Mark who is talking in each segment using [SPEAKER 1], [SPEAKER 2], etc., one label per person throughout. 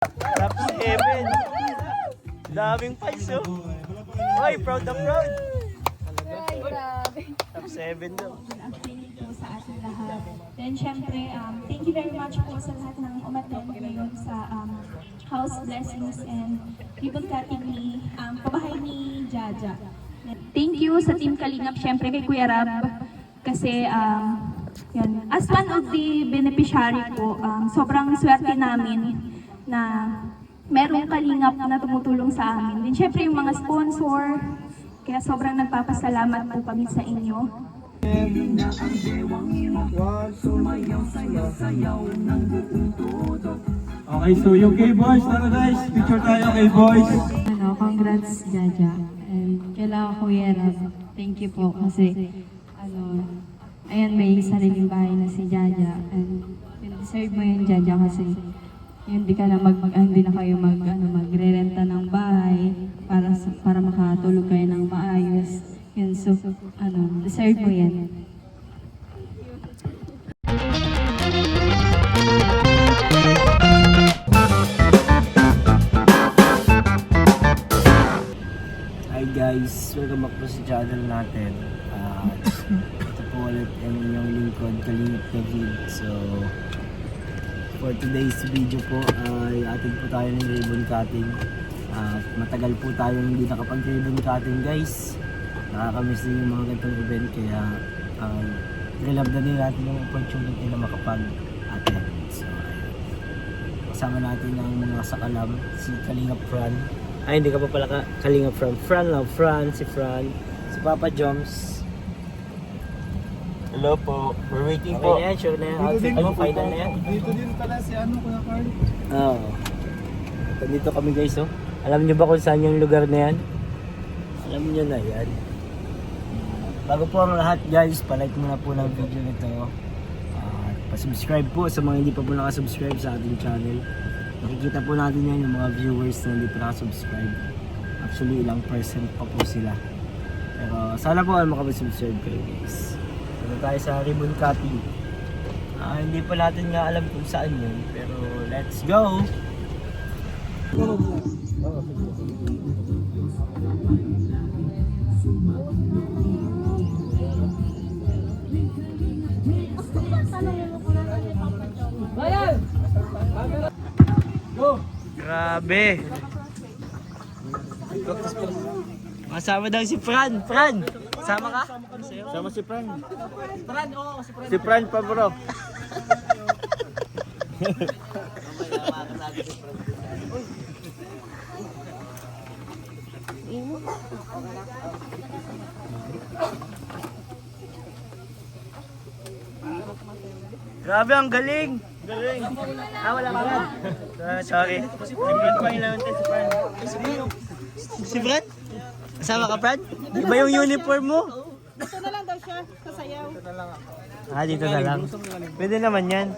[SPEAKER 1] Top 7. Daming pies, oh. Oy, proud na proud.
[SPEAKER 2] Ay, grabe.
[SPEAKER 1] Top 7 daw.
[SPEAKER 3] Ang pinig po sa ating lahat. Then syempre, thank you very much po sa lahat ng umattend ngayon sa House Blessings and ribbon cutting ni pabahay ni Jaja. Thank you sa Team Kalingap, syempre kay Kuya Rab. Kasi yun, as one of the beneficiary po, sobrang swerte namin na merong Kalingap na tumutulong sa amin. Then syempre yung mga sponsor, kaya sobrang nagpapasalamat po kami sa inyo.
[SPEAKER 4] Okay, so yung K-Boys, tara guys, picture tayo K-Boys.
[SPEAKER 5] Congrats Jaja. And kailangan ko Rab, thank you po kasi ayan may sariling bahay na si Jaja. And deserve mo yun Jaja kasi hindi ka na hindi na kayo magrerenta ng bahay para makatulog kayo ng maayos. Yun, so deserve mo yan.
[SPEAKER 1] Hi guys, welcome back po sa channel natin. Ito po ulit ang inyong lingkod, Kalingap David. So, for today's video po ay atin po tayo ng ribbon cutting. Matagal po tayo hindi nakapag-ribbon cutting guys. Nakakamiss din yung mga ganitong event kaya nilab na din natin yung opportunity na makapag-attend. So, kasama natin ang mga sakalam, si Kalingap Fran. Ay, hindi ka pa pala Kalingap Fran. Fran lang, si Fran, si Papa Joms. Hello po, we're waiting po. Okay na yan, sure na yan. Outfit mo, final na yan.
[SPEAKER 4] Dito din pala si Kuya Carl.
[SPEAKER 1] Oo. Dito kami guys, oh. Alam niyo ba kung saan yung lugar na yan? Alam niyo na yan. Bago po ang lahat guys, palike muna po ng video nito. Pa-subscribe po sa mga hindi pa po nakasubscribe sa ating channel. Nakikita po natin yan yung mga viewers na hindi pa nakasubscribe. Actually ilang percent pa po sila. Pero sana po makapag-subscribe kayo guys. Ano tayo sa ribbon cutting. Hindi pa natin nga alam kung saan yun. Pero let's go! Grabe! Masama daw si Fran! Fran! Sama ka? Sama si Fran. Fran, oo, si Fran. Si Fran pa bro. Grabe, ang galing! Galing! Wala ka na. Sorry. Si Fran. Si Fran? Kasama ka, Fran? Iba yung uniform mo?
[SPEAKER 2] Dito na lang daw siya, sasayaw.
[SPEAKER 1] Dito na lang. Pwede naman yan.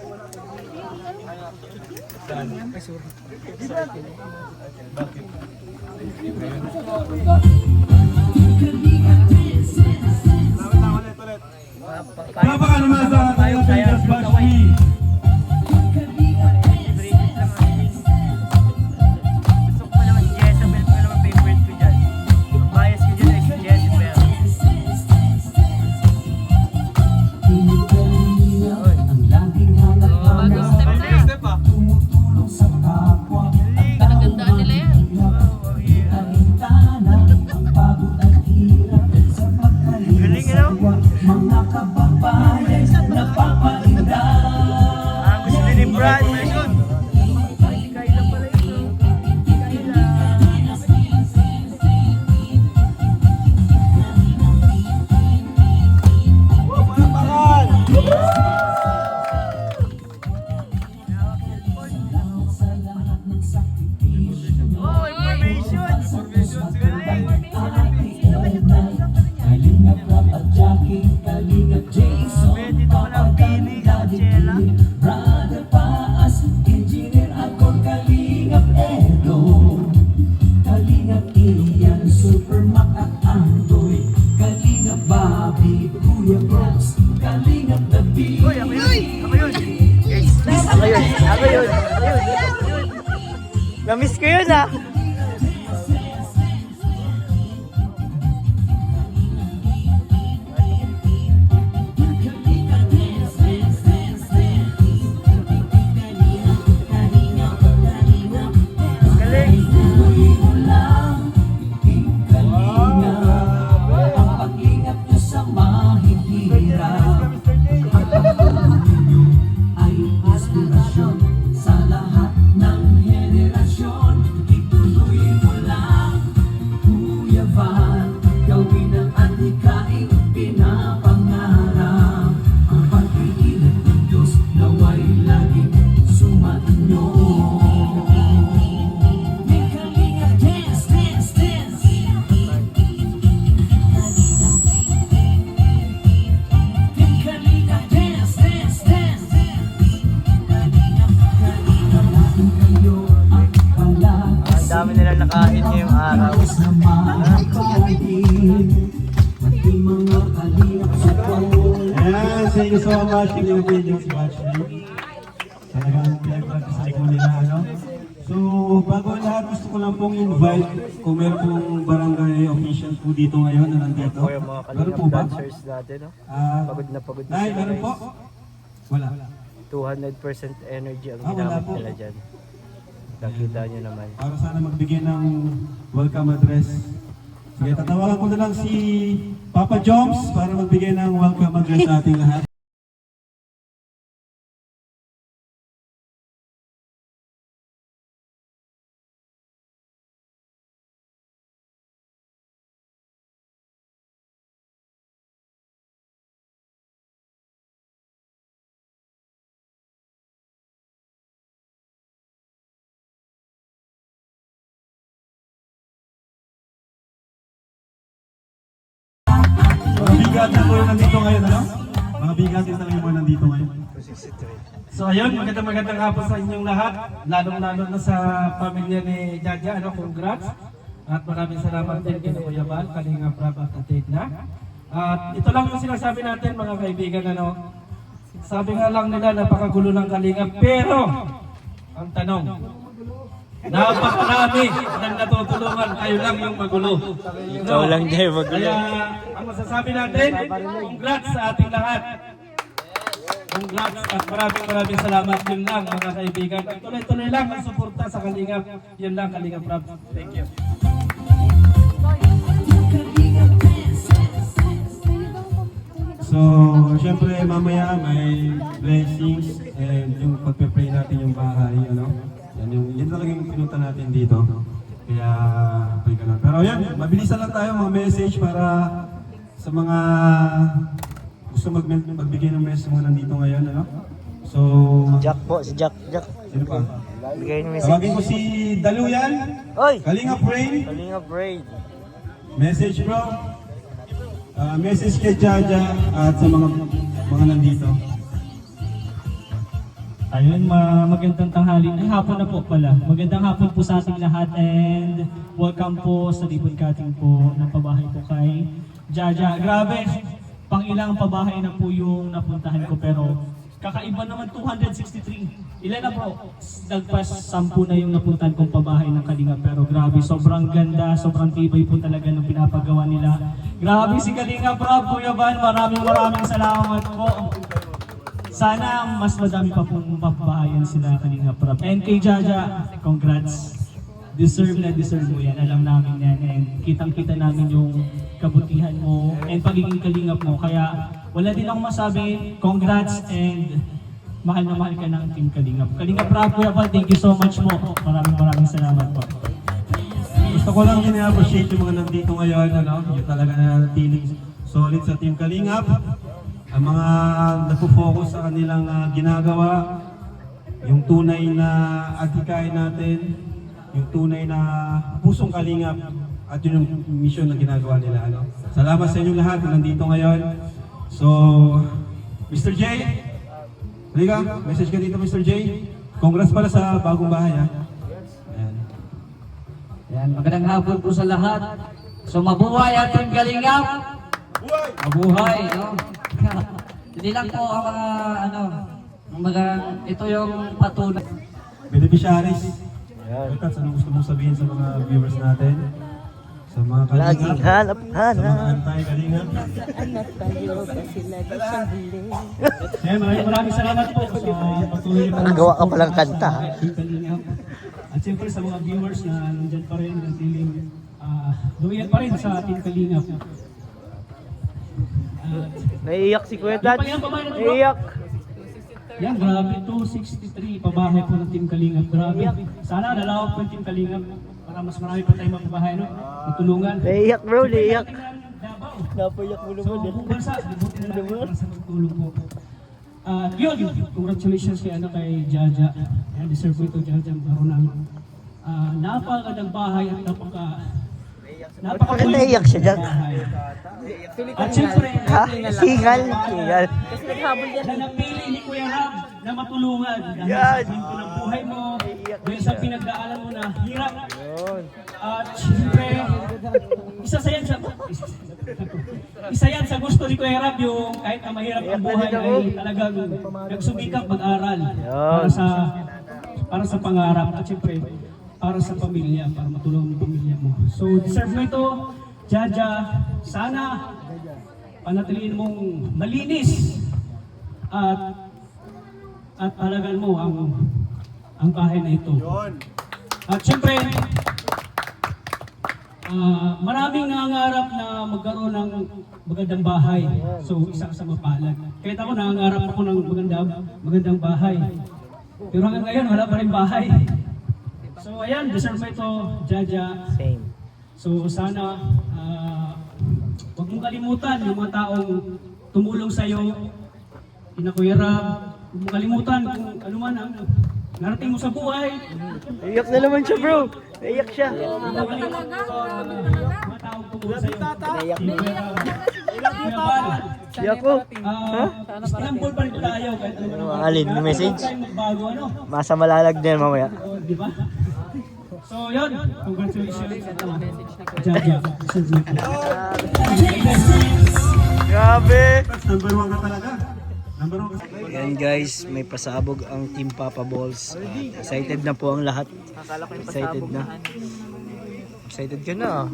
[SPEAKER 4] Baka naman sa tayong Vegas Bash Me.
[SPEAKER 1] Gusto ko naman si Jezebel, pero naman favorite ko dyan. Ang bias ko dyan ay si Jezebel.
[SPEAKER 2] Pinagandaan nila yan.
[SPEAKER 1] Galing, ano?
[SPEAKER 4] Mga kababayan, napapainda.
[SPEAKER 1] Na-miss ko yun ah. Ang dami nilang nakain ngayong araw.
[SPEAKER 4] Ayan, thank you so much. Thank you for watching. Talagang pinag-practice ko nila, ano? So, bago ang lahat, gusto ko lang pong invite kung meron pong barangay official po dito ngayon na nandito.
[SPEAKER 1] O yung mga
[SPEAKER 4] Meron po
[SPEAKER 1] kalingap
[SPEAKER 4] ba?
[SPEAKER 1] dancers natin, no? Pagod na
[SPEAKER 4] Nay,
[SPEAKER 1] sila,
[SPEAKER 4] meron po?
[SPEAKER 1] guys.
[SPEAKER 4] Wala.
[SPEAKER 1] 200% energy ang
[SPEAKER 4] Wala
[SPEAKER 1] ginamit
[SPEAKER 4] po.
[SPEAKER 1] nila dyan. Nakita nyo naman.
[SPEAKER 4] Para sana magbigay ng welcome address. Sige, tatawagan ko na lang si Papa Joms para magbigay ng welcome address sa ating lahat. Mga bigatin po yung nandito ngayon, ano? Mga bigatin talaga yung mga nandito ngayon.
[SPEAKER 1] 263.
[SPEAKER 6] So ayun, magandang hapon sa inyong lahat, lalong-lalo na sa pamilya ni Jaja, congrats. At maraming salamat din kay Kuya Bal, Kalinga Prab at Atedna. At ito lang yung sinasabi natin mga kaibigan, sabi nga lang nila napakagulo ng Kalinga, pero ang tanong, napakarami ng natutulungan, kayo lang yung magulo.
[SPEAKER 1] Ikaw lang din magulo.
[SPEAKER 6] Kaya ang masasabi natin, congrats sa ating lahat. Congrats at maraming salamat. Yun lang mga kaibigan. At tuloy-tuloy lang ang suporta sa Kalingap. Yun lang Kalingap Prab. Thank you.
[SPEAKER 4] So, syempre mamaya may blessings and yung pagpe-pray natin yung bahay, ano? Yan talaga yung pinunta natin dito. Kaya, pray ka lang. Pero yan, mabilisan lang tayo mga message para sa mga gusto magbigay ng message mga nandito ngayon, ano? So,
[SPEAKER 1] Jack po, si Jack. Jack.
[SPEAKER 4] sino pa?
[SPEAKER 1] Bigay ng message.
[SPEAKER 4] Tawagin ko si Daluyan,
[SPEAKER 1] Oy!
[SPEAKER 4] Kalinga Pray,
[SPEAKER 1] Kalinga Braid.
[SPEAKER 4] message bro. Message kay Jaja at sa mga nandito.
[SPEAKER 7] Ayun, magandang tanghali. Ay, hapon na po pala. Magandang hapon po sa ating lahat and welcome po sa ribbon cutting po ng pabahay po kay Jaja. Grabe, pang ilang pabahay na po yung napuntahan ko pero kakaiba naman 263. Ilan na po? Nagpas 10 na yung napuntahan kong pabahay ng Kalinga pero grabe, sobrang ganda, sobrang tibay po talaga ng pinapagawa nila. Grabe si Kalinga Prab, Kuya Van, maraming salamat po. Sana mas madami pa pong mapabahayan sila Kalinga Prab. And kay Jaja, congrats. Deserve mo yan, alam namin yan. And kitang-kita namin yung kabutihan mo and pagiging kalingap mo. Kaya wala din akong masabi, congrats and mahal na mahal ka ng Team Kalingap. Kalingap Prab, Kuya Val, thank you so much po. Maraming salamat po.
[SPEAKER 4] Gusto ko lang i-appreciate yung mga nandito ngayon, ano? Yung talaga nanatiling solid sa Team Kalingap. Ang mga nagpo-focus sa kanilang ginagawa, yung tunay na adhikain natin, yung tunay na pusong Kalingap, at yun yung mission na ginagawa nila. Ano? Salamat sa inyong lahat na nandito ngayon. So, Mr. J, halika, message ka dito Mr. J. Congrats pala sa bagong bahay, ha? Ayan.
[SPEAKER 8] Yan, magandang hapon po sa lahat. So mabuhay ating Kalingap. Mabuhay, no? Hindi lang po ang mga ito yung patunay.
[SPEAKER 4] Beneficiaries. Tats, anong gusto mong sabihin sa mga viewers natin? Sa mga
[SPEAKER 1] Laging
[SPEAKER 4] kalingap? Sa mga
[SPEAKER 1] hanap-hanap.
[SPEAKER 4] anti-kalingap?
[SPEAKER 7] Eh, maraming salamat po sa patuloy na
[SPEAKER 1] Nakagawa ka palang kanta.
[SPEAKER 7] Team Kalingap. At siyempre sa mga viewers na nandyan pa rin, natiling loyal pa rin sa Team Kalingap.
[SPEAKER 1] Naiiyak si Kuya Tats. Naiiyak.
[SPEAKER 7] Yan, grabe, 263 pabahay po ng Team Kalingap. Grabe. Sana nalawak po yung Team Kalingap para mas marami pa tayong mapabahay, no? Matulungan.
[SPEAKER 1] Naiiyak bro, naiiyak.
[SPEAKER 7] Davao.
[SPEAKER 1] Napaiyak mo
[SPEAKER 7] So, kung bansa, libutin na natin para sa magtulong po. Yun, congratulations kay Jaja. Yan, deserve po ito, Jaja. Magkaroon ng napakagandang bahay at
[SPEAKER 1] Bakit naiiyak siya dyan?
[SPEAKER 7] At syempre,
[SPEAKER 1] Ha? Hingal? Hingal.
[SPEAKER 7] na napili ni Kuya Rab na matulungan dahil
[SPEAKER 1] Yan.
[SPEAKER 7] sa kwento ng buhay mo, dahil sa pinagdaanan mo na hirap. At syempre, isa yan sa gusto ni Kuya Rab, yung kahit na mahirap ang buhay ay talagang nagsumikap mag-aral para sa pangarap at syempre para sa pamilya, para matulungan ang pamilya mo. So deserve mo ito, Jaja. Sana panatiliin mong malinis at alagaan mo ang bahay na ito. At syempre, maraming nangangarap na magkaroon ng magandang bahay. So isa ka sa mapalad. Kahit ako nangangarap ako ng magandang bahay. Pero hanggang ngayon wala pa rin bahay. So ayan, deserve mo ito, Jaja.
[SPEAKER 1] Same.
[SPEAKER 7] So sana huwag mong kalimutan yung mga taong tumulong sa'yo, kina Kuya Rab. Huwag mong kalimutan kung ano man ang narating mo sa buhay.
[SPEAKER 1] Naiiyak na naman siya bro. Naiiyak siya.
[SPEAKER 7] Huwag mong kalimutan mga taong tumulong sa'yo.
[SPEAKER 1] Naiiyak
[SPEAKER 7] Si
[SPEAKER 1] na.
[SPEAKER 7] Kuya Rab, Kuya Bal,
[SPEAKER 1] Siya ko.
[SPEAKER 7] Istanbul pa rin tayo. Kahit ano
[SPEAKER 1] Ano, Alin, may message?
[SPEAKER 7] Huwag tayong magbago, ano?
[SPEAKER 1] Masa malalag din mamaya.
[SPEAKER 7] Di ba? So yun, congratulations. Jaja, deserve mo ito.
[SPEAKER 1] Grabe.
[SPEAKER 4] Tats, number 1 ka talaga. Number 1 ka.
[SPEAKER 1] Yan guys, may pasabog ang Team Papa Balls. Excited na po ang lahat. Excited na. Excited ka na.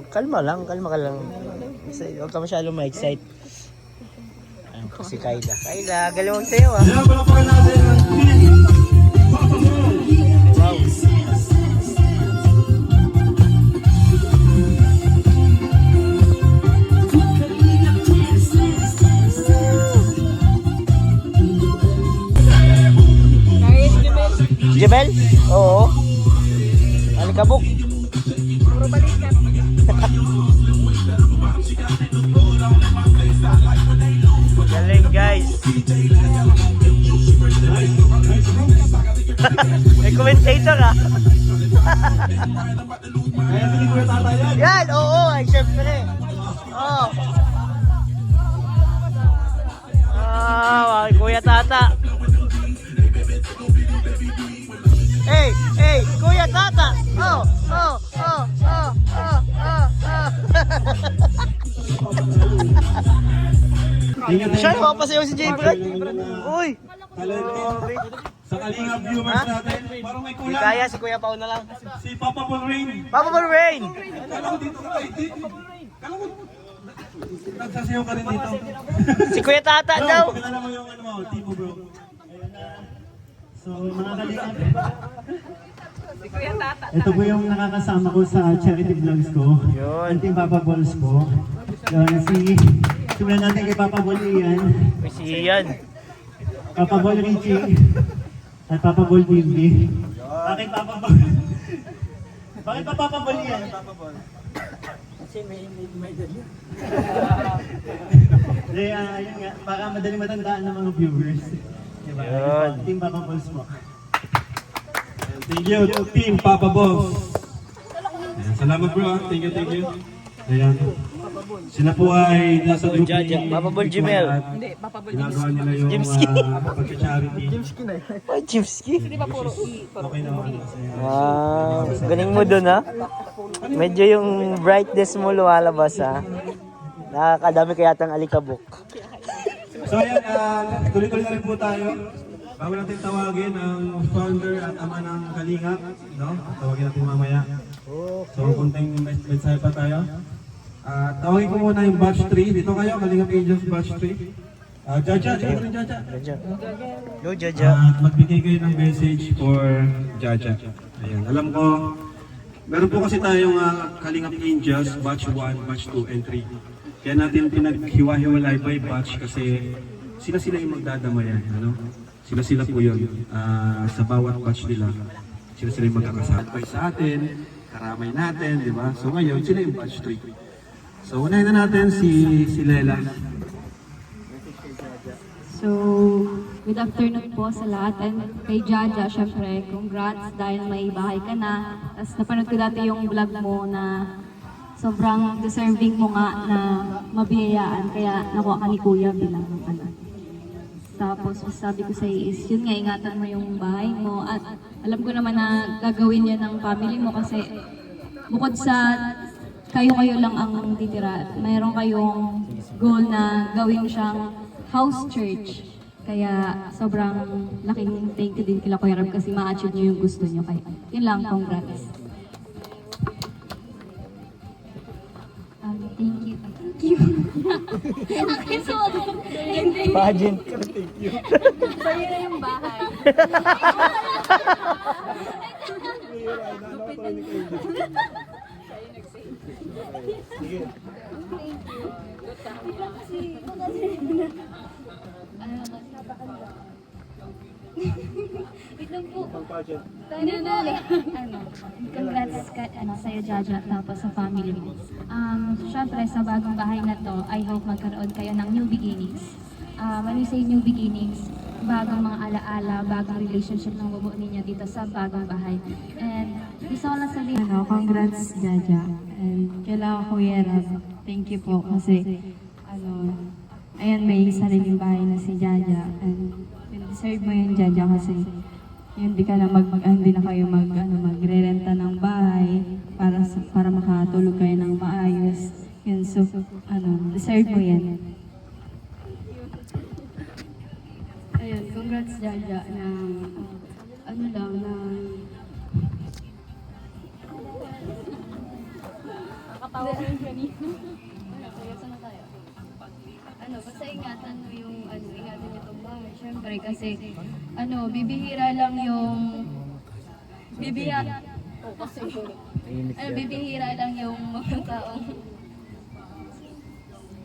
[SPEAKER 1] Kalma ka lang. Huwag ka masyadong ma-excite. Ayan po si Kayla. Kayla, galawang tayo ah.
[SPEAKER 4] Yan, palapakan natin ang Team Papa Ball.
[SPEAKER 1] Wow. Jebel? Oo. Alikabok.
[SPEAKER 2] Puro balikat.
[SPEAKER 1] Galing guys. May commentator ah.
[SPEAKER 4] Kaya hindi ko tatay yan.
[SPEAKER 1] Yan, oo, ay syempre. Oo. Kuya Tata. Hey, Kuya Tata. Oh. Siya, mapasayaw si J. Brad. Uy.
[SPEAKER 4] Sa Kalingap viewers natin, parang may
[SPEAKER 1] Di
[SPEAKER 4] kulang.
[SPEAKER 1] kaya, si Kuya Pao na lang.
[SPEAKER 4] Si Papa Ball Rain.
[SPEAKER 1] Papa Ball Rain.
[SPEAKER 4] Kala ko dito ka dito. Kala ko nagsasayaw ka rin dito.
[SPEAKER 1] Si Kuya Tata
[SPEAKER 4] Bro,
[SPEAKER 1] daw.
[SPEAKER 4] pakilala mo yung ano mo, team mo bro. Ayan na. So mga Kalingap, ito po yung nakakasama ko sa charity vlogs ko.
[SPEAKER 1] Yun.
[SPEAKER 4] Ang Team Papa Balls po. Yun, simulan natin kay Papa Ball Ian,
[SPEAKER 1] May si Ian.
[SPEAKER 4] Papa Ball Richie, at Papa Ball Bimbi. Bakit Papa Ball? Bakit pa Papa Ball Ian?
[SPEAKER 1] Kasi may
[SPEAKER 4] Hindi, yun nga, para madali matandaan ng mga viewers. Diba?
[SPEAKER 1] Yun.
[SPEAKER 4] Team Papa Balls po. Thank you, Team Papa Balls. Ayan, salamat bro, ah. Thank you. Ayan. Sila po ay nasa group
[SPEAKER 1] Jaja, Papa Ball Jimel.
[SPEAKER 2] Hindi, papabalik.
[SPEAKER 4] Ginagawa nila yung
[SPEAKER 1] Jimski.
[SPEAKER 4] pag-charity.
[SPEAKER 1] Ay, Jimski.
[SPEAKER 2] Hindi ba puro i?
[SPEAKER 4] Okay naman. Masaya.
[SPEAKER 1] Galing mo dun ha. Medyo yung brightness mo lumalabas ha. Nakakadami kaya tang alikabok.
[SPEAKER 4] So ayan, tuloy-tuloy na rin po tayo. bago natin tawagin ang founder at ama ng Kalingap, no? Tawagin natin mamaya. So, kunting mensahe pa tayo. Tawagin ko muna yung batch 3. Dito kayo, Kalingap Angels batch 3. Jaja, dito rin Jaja.
[SPEAKER 1] Go, Jaja.
[SPEAKER 4] At magbigay kayo ng message for Jaja. Ayan, alam ko, meron po kasi tayong Kalingap Angels batch 1, batch 2, and 3. Kaya natin pinaghiwa-hiwalay by batch kasi sila yung magdadamayan, ano? Sila po yun. Sa bawat batch nila, sila yung magkakasabay sa atin, karamay natin, di ba? So ngayon, sila yung batch 3. So unahin na natin si Lela.
[SPEAKER 5] So, good afternoon po sa lahat. And kay Jaja, syempre, congrats dahil may bahay ka na. Tapos napanood ko dati yung vlog mo na sobrang deserving mo nga na mabiyayaan. Kaya nakuha ka ni Kuya bilang anak. Tapos sabi ko sa is, yun nga, ingatan mo yung bahay mo. At alam ko naman na gagawin yan ng family mo kasi bukod sa kayo-kayo lang ang titira, mayroon kayong goal na gawin siyang house church. Kaya sobrang laking thank you din kila Kuya Rab kasi ma-achieve niyo yung gusto niyo. Kaya yun lang, congrats. Thank you. Thank you. Ang suot.
[SPEAKER 1] Pageant ka, thank you.
[SPEAKER 5] Sa'yo na yung bahay. Wait lang po. Congrats sa'yo, Jaja, tapos sa family mo. Siyempre, sa bagong bahay na to, I hope magkaroon kayo ng new beginnings. When we say new beginnings, bagong mga alaala, bagong relationship ng bubuo ninyo dito sa bagong bahay. And gusto ko lang sabihin, congrats, Jaja. And kailangan ko thank you po kasi ayan, may sariling bahay na si Jaja. And deserve mo yun, Jaja, kasi hindi na kayo magre-renta ng bahay para makatulog kayo ng maayos. Yun, so, deserve mo yan. Ayun, congrats, Jaja, na,
[SPEAKER 2] Nakatawa ko yung kanina.
[SPEAKER 5] Basta ingatan mo ingatan mo itong bahay. Siyempre, kasi, bibihira lang yung mga taong,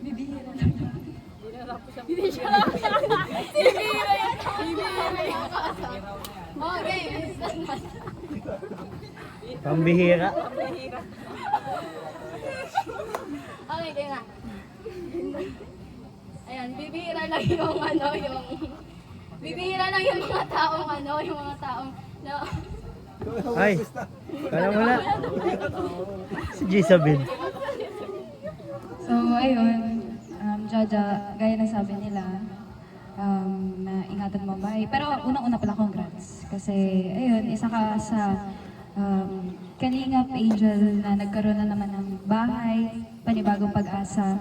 [SPEAKER 5] bibihira lang. Okay,
[SPEAKER 1] Pambihira.
[SPEAKER 5] okay, kaya nga. Ayan, bibihira lang yung mga taong na,
[SPEAKER 1] Ay, kala mo na. Si Jezabel.
[SPEAKER 5] so, ayun, Jaja, gaya na sabi nila, na ingatan mo ang bahay. Pero unang-una pala, congrats. Kasi, ayun, isa ka sa Kalingap Angel na nagkaroon na naman ng bahay, panibagong pag-asa.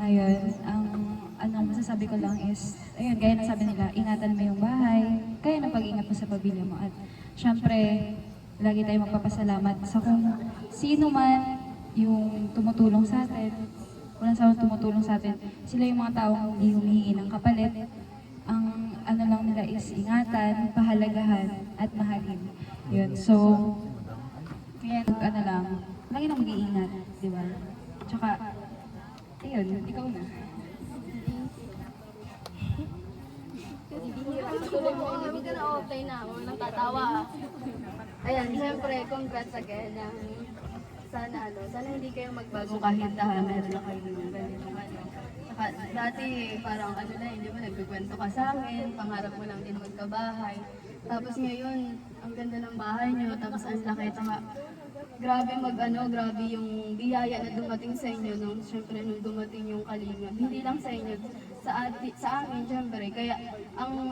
[SPEAKER 5] Ayun, ang masasabi ko lang is, ayun, gaya na sabi nila, ingatan mo yung bahay, kaya ng pag-ingat mo sa pamilya mo. At syempre, lagi tayo magpapasalamat sa kung sino man yung tumutulong sa atin, walang sawang tumutulong sa atin. Sila yung mga taong hindi humihingi ng kapalit. Ang lang nila is ingatan, pahalagahan, at mahalin. Yun, so, kaya lagi na mag-iingat, di ba? Tsaka, ayun, ikaw na.
[SPEAKER 3] Hindi ka na okay na, huwag nang tatawa. Ayan, siyempre, congrats again. Sana hindi kayo magbago kahit meron na kayo ng ganitong Saka dati parang hindi mo nagkukwento ka sa akin, pangarap mo lang din magkabahay. Tapos ngayon, ang ganda ng bahay niyo, tapos ang laki. Grabe yung biyaya na dumating sa inyo nung syempre nung dumating yung Kalingap. Hindi lang sa inyo, sa amin syempre. Kaya ang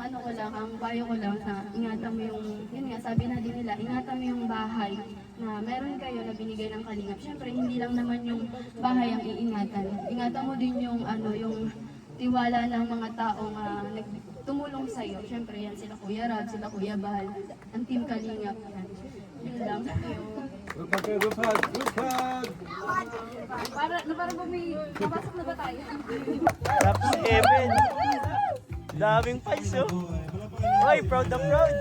[SPEAKER 3] payo ko lang na ingatan mo yun nga, sabi na din nila, ingatan mo yung bahay na meron kayo na binigay ng Kalingap. Syempre hindi lang naman yung bahay ang iingatan. Ingatan mo din yung yung tiwala ng mga taong
[SPEAKER 5] tumulong sa'yo. Siyempre, yan sila Kuya Rab, sila Kuya Bal, ang Team Kalingap. Yan. Yun lang. Para ba may papasok na ba tayo?
[SPEAKER 1] Top 7. Daming pies, oh. Oy, proud na proud.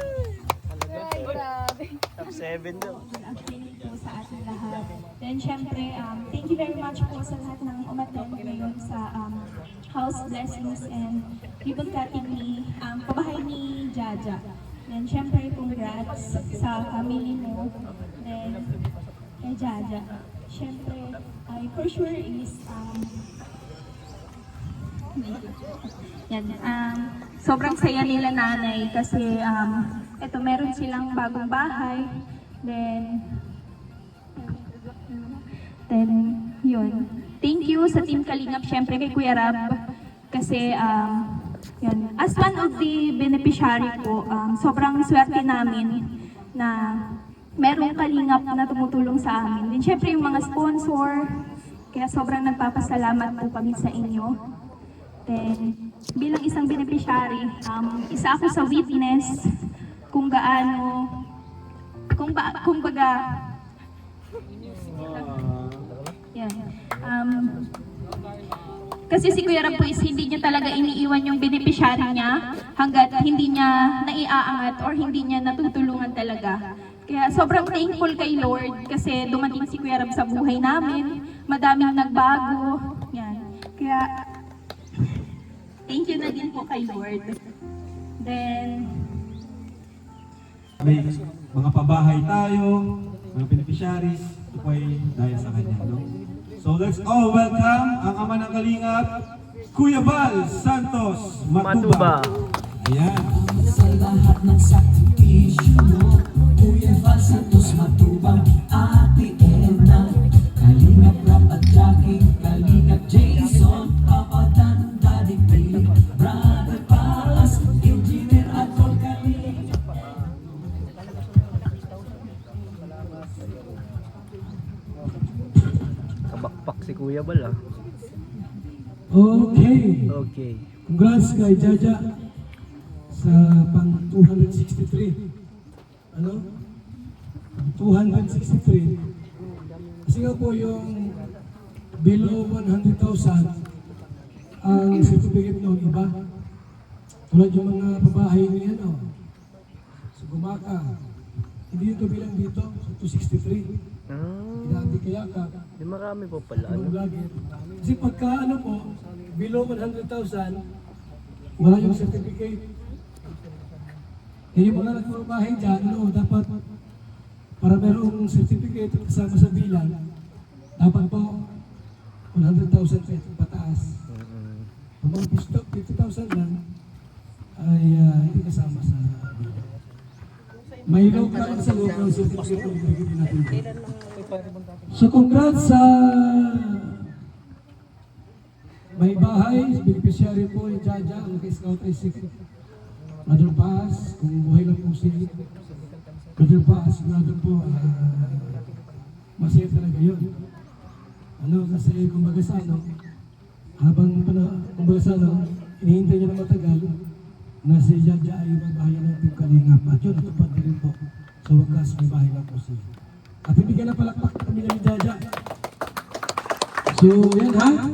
[SPEAKER 2] Ay, grabe.
[SPEAKER 1] Top 7 daw.
[SPEAKER 3] Ang feeling po sa ating lahat. Then syempre, thank you very much po sa lahat ng umattend ngayon sa House Blessings and ribbon cutting ni pabahay ni Jaja. Then syempre, congrats sa family mo. Then kay Jaja. Syempre, I for sure is yan, sobrang saya nila nanay kasi eto meron silang bagong bahay. Then yun. Thank you sa Team Kalingap, syempre kay Kuya Rab kasi yun, as one of the beneficiary po, sobrang swerte namin na merong Kalingap na tumutulong sa amin. Then syempre yung mga sponsor, kaya sobrang nagpapasalamat po kami sa inyo. Then bilang isang beneficiary, isa ako sa witness kung gaano, kung baga, yan. Kasi si Kuya Rab po is hindi niya talaga iniiwan yung beneficiary niya hanggat hindi niya naiaangat or hindi niya natutulungan talaga. Kaya sobrang thankful kay Lord kasi dumating si Kuya Rab sa buhay namin, madaming nagbago. Yan. Kaya thank you na din po kay Lord. Then
[SPEAKER 4] May mga pabahay tayo, mga beneficiaries, ito po ay dahil sa kanya, no? So let's all welcome ang ama ng Kalingap, Kuya Bal Santos Matuba. Ayan.
[SPEAKER 9] Sa lahat ng sakripisyo mo, Kuya Bal Santos Matubang, Ate Edna, Kalingap Rap at Jackie, Kalingap Jason, Papa Dan, Daddy P, Brother Palas, Engineer at Volcanic.
[SPEAKER 1] Kabakpak si Kuya Bal, ah.
[SPEAKER 10] Okay.
[SPEAKER 1] Okay.
[SPEAKER 10] Congrats kay Jaja sa pang 263. Ano? 263. Kasi nga po yung below 100,000 ang certificate noon iba. Tulad yung mga pabahay ni ano, sa Gumaka. Hindi ito bilang dito, sa 263. Hindi kaya ka.
[SPEAKER 1] Di marami po pala, ano?
[SPEAKER 10] Kasi pagka ano po, below 100,000, wala yung certificate. Kaya yung mga nagpapabahay dyan, ano, dapat para merong certificate kasama sa bilang, dapat po 100,000 pesos pataas. Kung mga 50,000 lang, ay hindi kasama sa bilang. May ilaw ka lang sa loob ng certificate ng ibigay natin. So congrats sa may bahay, beneficiary po ni Jaja, ang kay-scout ay si Brother Paz, kung buhay lang po si Brother Paz, sigurado po masaya talaga yun. Ano, kasi kumbaga sa ano, habang kumbaga sa ano, hinihintay niya na matagal na si Jaja ay mabahayan ng Team Kalingap. At yun, natupad na rin po. Sa wakas, may bahay na po siya. At ibigyan na palakpak kami ni Jaja. So, yan ha.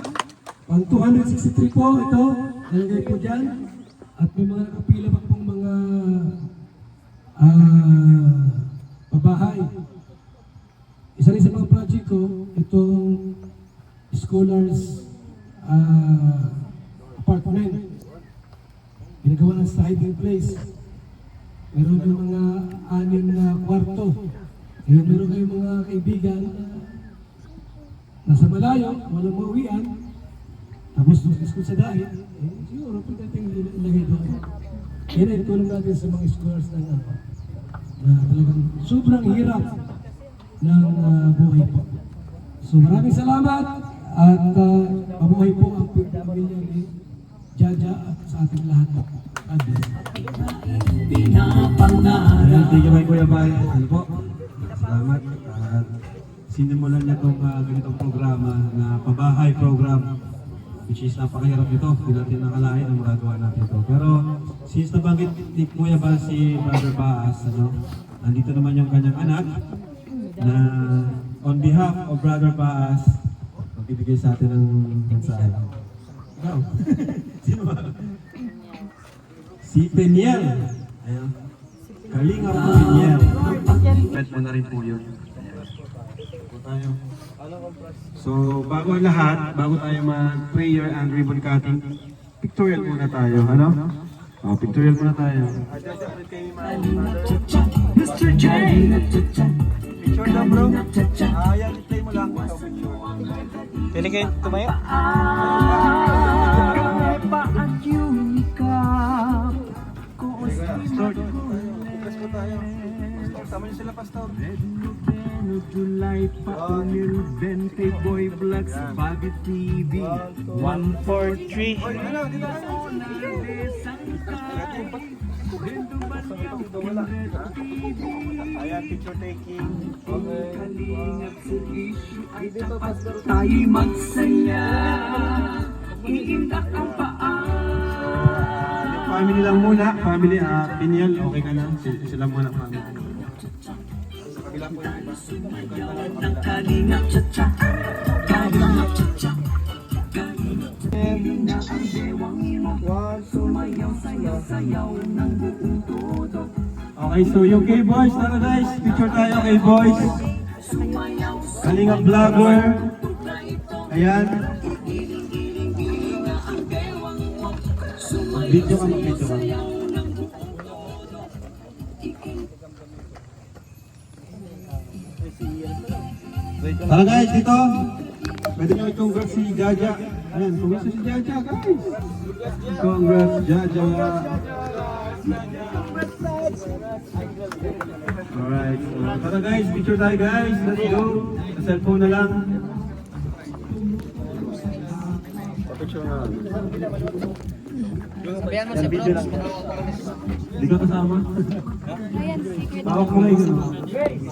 [SPEAKER 10] Pang 263 po ito. Nalagay po dyan. At may mga nakapila pa pong mga pabahay. Isa rin sa mga project ko, itong scholars apartment. Ginagawa ng hiding place. Meron yung mga 6 na kwarto. Ngayon meron kayong mga kaibigan na nasa malayo, walang mauwian. Tapos nag-school sa dahil, siguro pwede natin ilagay doon. Yan ay tulong natin sa mga scholars na talagang sobrang hirap ng buhay po. So maraming salamat at mabuhay po ang pamilya ni Jaja at sa ating lahat po.
[SPEAKER 4] Thank you kay Kuya Bal. Ano po? Salamat. Sinimulan niya itong ganitong programa na pabahay program. which is napakahirap ito. Hindi natin nakalain ang magagawa natin ito. Pero since nabanggit ni Kuya Bal si Brother Baas, nandito naman yung kanyang anak na on behalf of Brother Baas, magbibigay sa atin ng mensahe. Ikaw? Sino ba? Si Peniel. Ayan. Kalinga po Peniel. Pet mo na rin po yun. Tayo. So, bago ang lahat, bago tayo mag-prayer and ribbon cutting, pictorial muna tayo, ano? Pictorial muna tayo.
[SPEAKER 9] Mr. J.
[SPEAKER 1] Picture na bro. Yan, play mo lang. Pili kayo, tumayo. Pastor, focus ko tayo. Sama niyo sila, Pastor.
[SPEAKER 9] July pa Unil 20 Boy Vlogs Babi TV
[SPEAKER 1] 1, 4, 3. Ano, dito na. Ayan, picture taking.
[SPEAKER 9] Tayo magsaya Iindak ang paa
[SPEAKER 4] Yung family lang muna, family, Peniel, okay ka na? Sila muna, family.
[SPEAKER 9] Ng kalingap cha-cha Kalingap cha-cha Kalingap ang dewang mo Sumayaw, sayaw, sayaw ng buong todo
[SPEAKER 4] Okay, so yung K-Boys, tara guys, picture tayo K-Boys. Kalingap Vlogger. Ayan. Video ka, video ka. Tara guys, dito. Pwede nyo i-congrats si Jaja. Ayan, congrats si Jaja guys. Congrats Jaja. Alright, so tara guys, picture tayo guys. Let's go. Sa cellphone na lang. Picture na lang.
[SPEAKER 8] Sabihan mo si Bro.
[SPEAKER 4] Hindi ka kasama.
[SPEAKER 2] Ayan, secret.
[SPEAKER 4] Tawag mo na yun.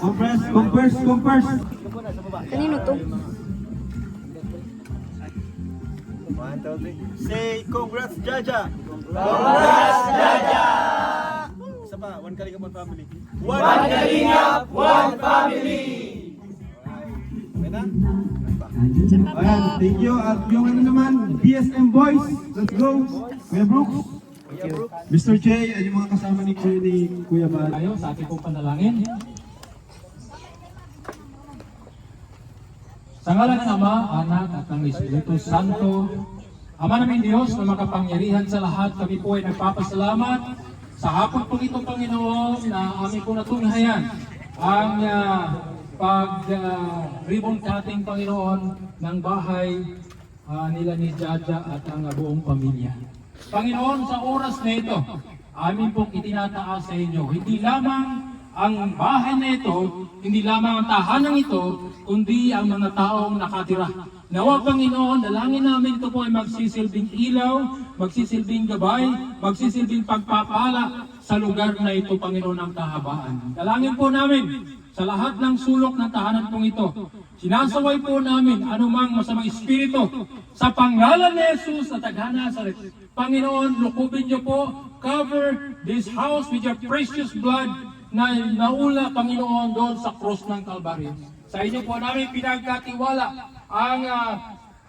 [SPEAKER 4] Compress.
[SPEAKER 2] Kanino to?
[SPEAKER 1] 1, 2, 3. Say, congrats, Jaja! Congrats, Jaja! Isa pa, One Kalingap, One Family. One Kalingap, One Family! Okay na?
[SPEAKER 4] Ayan, thank you. At yung ano naman, BSM Boys, let's go. Kuya Brooks. Mr. J, at yung mga kasama ni Kuya Bal.
[SPEAKER 7] Tayo sa ating pong panalangin. Sa ngalan ng Ama, Anak at ng Espiritu Santo, Ama namin Diyos na makapangyarihan sa lahat, kami po ay nagpapasalamat sa hapon po ito, Panginoon, na aming po natunghayan ang ribbon cutting, Panginoon, ng bahay nila ni Jaja at ang buong pamilya. Panginoon, sa oras na ito, amin pong itinataas sa inyo, hindi lamang ang bahay na ito, hindi lamang ang tahanang ito, kundi ang mga taong nakatira. Nawa, Panginoon, dalangin namin ito po ay magsisilbing ilaw, magsisilbing gabay, magsisilbing pagpapala sa lugar na ito, Panginoon, ng kahabaan. Dalangin po namin sa lahat ng sulok ng tahanan pong ito. Sinasaway po namin anumang masamang espiritu sa pangalan ni Jesus sa Taga-Nazaret. Panginoon, lukubin niyo po, cover this house with your precious blood na naula, Panginoon, doon sa cross ng Calvary. Sa inyo po namin pinagkatiwala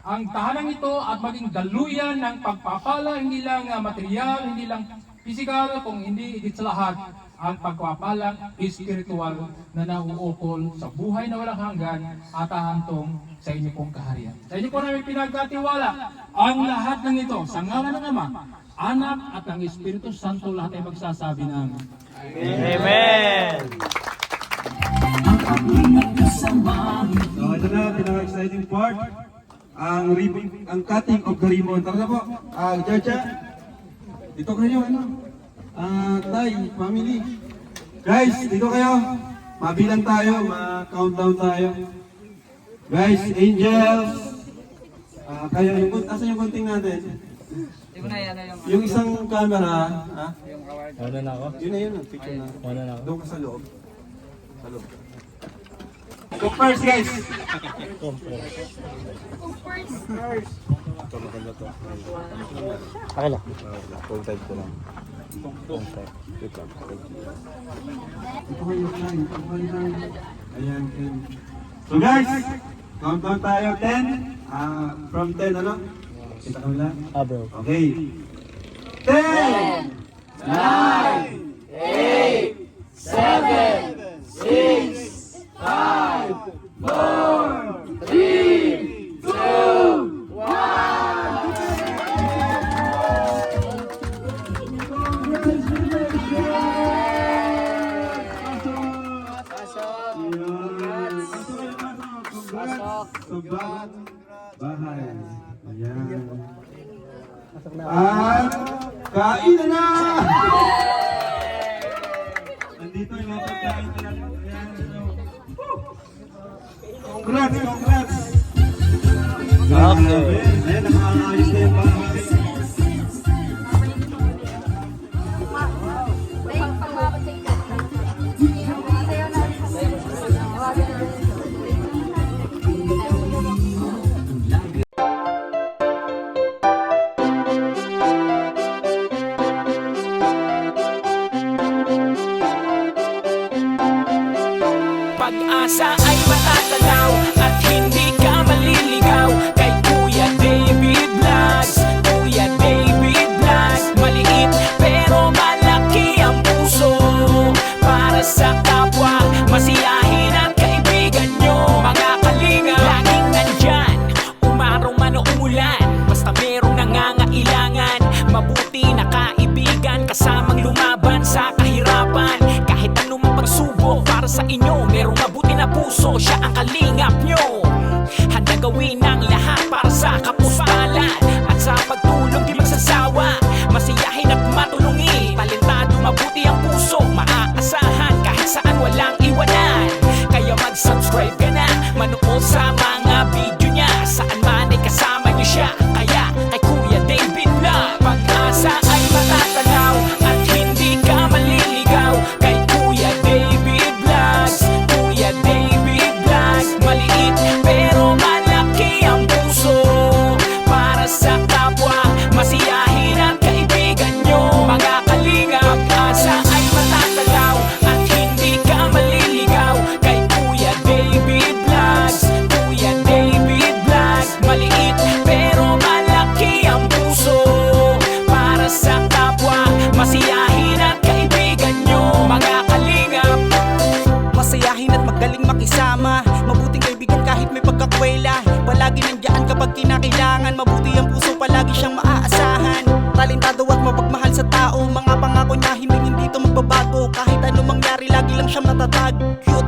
[SPEAKER 7] ang tahanang ito at maging daluyan ng pagpapala, hindi lang material, hindi lang physical, kung hindi higit sa lahat, ang pagpapalang espiritual na nauukol sa buhay na walang hanggan at ahantong sa inyo pong kaharian. Sa inyo po namin pinagkatiwala ang lahat ng ito sa ngalan ng Ama, Anak at ng Espiritu Santo, lahat ay magsasabi ng
[SPEAKER 1] Amen!
[SPEAKER 4] So ito na, pinaka-exciting part. Ang cutting of the ribbon. Tara na po. Jaja, dito kayo, ano? Tay, family. Guys, dito kayo. Mabilang tayo, ma-countdown tayo. Guys, angels. Kayo, asan yung konting natin? Yung isang camera, ha?
[SPEAKER 1] Ano na ako?
[SPEAKER 4] Yun na yun, picture na.
[SPEAKER 1] Ano na ako?
[SPEAKER 4] Doon ka sa loob. Sa loob. Go first, guys!
[SPEAKER 1] Okay lang.
[SPEAKER 4] Ayan. So guys, countdown tayo 10. From 10 ano? Kita kami lang.
[SPEAKER 1] Bro.
[SPEAKER 4] Okay. 10, 9, 8, 7, 6, 5, 4, 3, 2, 1. Bahay. Ayan. At kain na! Nandito yung mga pagkain na lang. Ayan. Congrats! Congrats!
[SPEAKER 1] Okay.
[SPEAKER 4] Ayan, nakakaayos na yung bahay.
[SPEAKER 11] Pag-asa ay matatanaw at hindi ka maliligaw kay Kuya David Vlogs. Kuya David Vlogs, maliit pero malaki ang puso para sa kapwa, masiyahin at kaibigan nyo. Mga kalinga, laging nandyan, umaraw man o umulan, basta merong nangangailangan. Mabuti na kaibigan, kasamang lumaban sa kahirapan. Kahit anong pagsubok para sa inyo, merong mabuti na puso, siya ang kalingap nyo. Handa gawin ang lahat para sa kapustalan at sa pagtulong di magsasawa, masiyahin at matulungin. Talentado, mabuti ang puso, maaasahan kahit saan walang iwanan. Kaya mag-subscribe ka na, manood sa mga video niya, saan man ay kasama niyo siya. Kaya kay Kuya David Vlog, pag-asa ay matatanaw at hindi ka maliligaw kay Kuya David Vlogs. Kuya David Vlogs, maliit pero malaki ang puso para sa kapwa, masiyahin at kaibigan nyo. Mga kalinga, pag-asa ay matatanaw at hindi ka maliligaw kay Kuya David Vlogs. Kuya David Vlogs, maliit pero malaki ang puso para sa kapwa, masiyahin at kaibigan nyo. Mga kalingap,
[SPEAKER 12] masayahin at magaling makisama, mabuting kaibigan kahit may pagkakwela. Palagi nandiyan kapag kinakailangan, mabuti ang puso, palagi siyang maaasahan. Talentado at mapagmahal sa tao, mga pangako niya hindi ito magbabago. Kahit anong mangyari, lagi lang siyang matatag. Cute